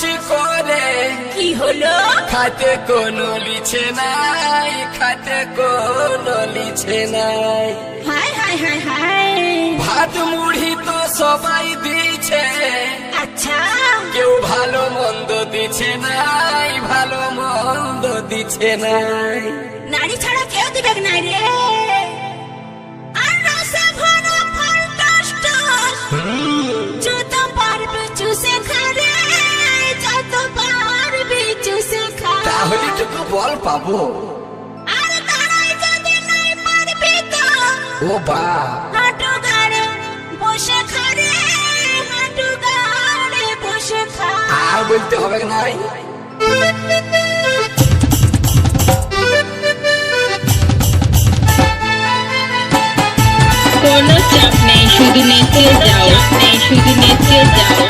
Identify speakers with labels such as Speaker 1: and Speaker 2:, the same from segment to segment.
Speaker 1: বদমাশি করে
Speaker 2: কি হলো?
Speaker 1: খাতে কোনো লিছে নাই, খাতে কোনো লিছে নাই।
Speaker 2: হায় হায় হায় হায়।
Speaker 1: ভাত মুড়ি তো সবাই দিচ্ছে,
Speaker 2: আচ্ছা
Speaker 1: কেউ ভালো মন্দ দিচ্ছে নাই, ভালো মন্দ দিচ্ছে নাই।
Speaker 2: নারী ছাড়া কেউ দিবে না রে। আর রসে ভরা ফলটস যত পারবে চুষে খা রে, যত পারবে চুষে খা।
Speaker 1: তাহলে টুকু বল পাবো।
Speaker 2: আর দাঁড়াই যদি নাই পারবি তো
Speaker 1: ও বা
Speaker 2: হাঁটু গাড়ে বসে খা রে, হাঁটু গাড়ে বসে খা।
Speaker 1: আর বলতে হবে নাই।
Speaker 3: কোনো চাপ নেই, শুধু নেচে যাও, নেই শুধু নেচে যাও।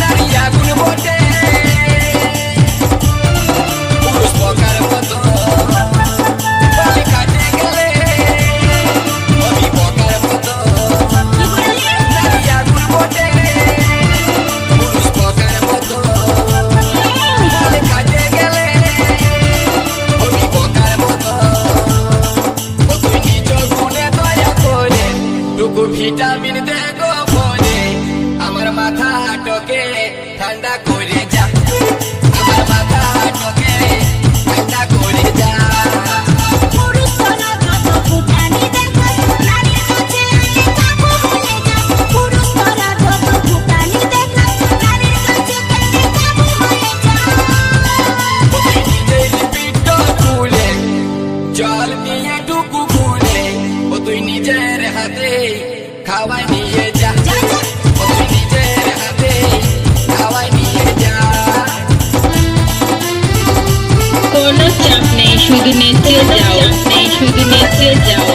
Speaker 1: নারী আগুন বটে, পুরুষ পকার মতো, বলে কাটে গেলে আমি পকার মতো।
Speaker 2: কি বললি?
Speaker 1: নারী আগুন বটে, পুরুষ পকার মতো, বলে কাটে গেলে আমি পকার মতো। ও তুই নিজ গুণে দয়া করে টুকু ভিটামিন দে গো বলে, আমার মাথা টকে ঠান্ডা করে যা, আমার মাথা টকে ঠান্ডা করে যা।
Speaker 2: পুরুষ তোরা যত ফুটানি দেখাস, নারীর কাছে আগে কাবু হয়ে যাস। পুরুষ তোরা যত ফুটানি দেখাস, নারীর কাছে আগে কাবু হয়ে যাস।
Speaker 1: তুই নিজের পিঠ খুলে জল নিয়ে টুকু খুলে, ও তুই নিজের হাতে খাওয়াই নিয়ে যা,
Speaker 2: যা যা।
Speaker 1: ও তুই নিজের হাতে খাওয়াই নিয়ে যা।
Speaker 3: কোনো চাপ নেই, শুধু নেচে যাও, নেই শুধু নেচে যাও।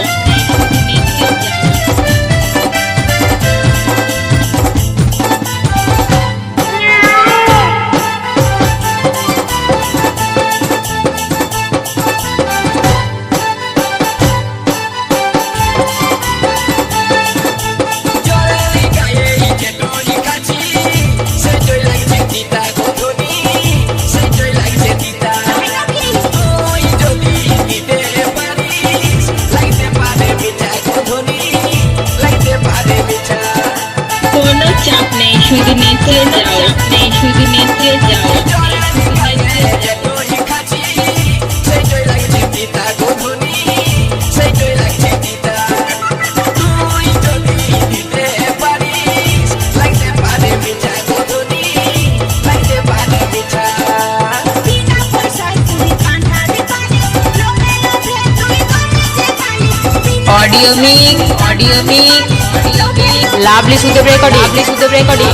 Speaker 1: জলের গায়ে যেটুই খাচ্ছি, সেটাই লাগছে তিতা গধুনি, সেটাই লাগছে তিতা। তুই যদি দিতে পারিস, লাগতে পারে মিঠা গধুনি, লাগতে পারে মিঠা।
Speaker 3: কোনো চাপ নেই, শুধু নেচে যাও, নেই শুধু নেচে যাও।
Speaker 1: জলের গায়ে যেটুই খাচ্ছি, সেটাই লাগছে তিতা গধুনি, সেটাই লাগছে তিতা। তুই যদি দিতে পারিস, লাগতে পারে মিঠা গধুনি, লাগতে পারে মিঠা।
Speaker 2: বিনা পয়সায় তুই কান্ডারি পালিস, লোভে লোভে তুই কলেজে খালিস। বিনা
Speaker 3: অডিও মিক, অডিও মিক, লাভলি সুদেব রেকর্ডিং,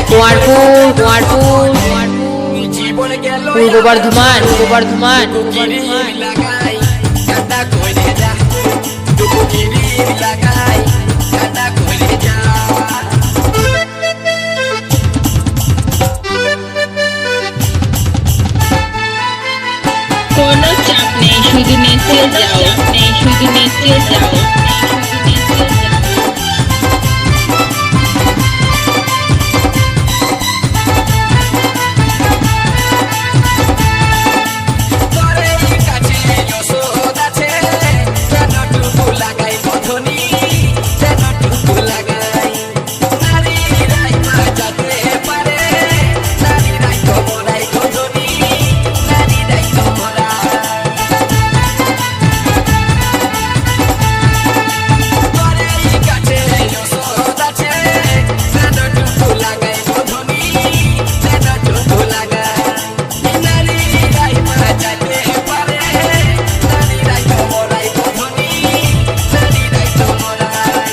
Speaker 3: কুয়ারপুর,
Speaker 1: জীবন গেল
Speaker 3: পূর্ব বর্ধমান,
Speaker 1: গিরি লাগাই কান্না করে যা, টুকু গিরি লাগাই কান্না করে যা।
Speaker 3: কোনো চাপ নেই, শুধু নেচে যাও, নেই শুধু নেচে যাও।
Speaker 1: তোরে কাছে যশোদ আছে, কেন টুকু লাগাই বধনি, কেন টুকু লাগাই। নারীরাই বাজাতে পারে, নারীরাই তোমরাই বধনি, নারীরাই তোমরা। তোরে কাছে যশোদ আছে, কেন টুকু লাগাই বধনি, কেন টুকু লাগাই। নারীরাই বাজাতে পারে, নারীরাই তোমরাই বধনি, নারীরাই তোমরাই।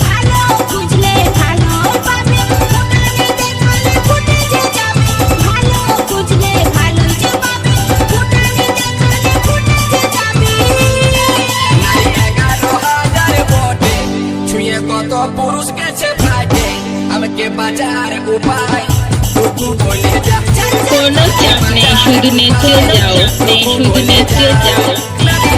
Speaker 2: ভালো খুঁজলে ভালো পাবে, ফুটানি দেখালে ফুটে যে যাবে। ভালো খুঁজলে ভালো যে পাবে, ফুটানি দেখালে ফুটে যে যাবে।
Speaker 1: নারী 11,000 বটে, ছুঁয়ে কত পুরুষ গেছে ফাটে, আমাকে বাজার উপায় টুকু বলে যা।
Speaker 3: কোনো চাপ নেই, শুধু নেচে যাও, নেই শুধু নেচে যাও।
Speaker 1: নারী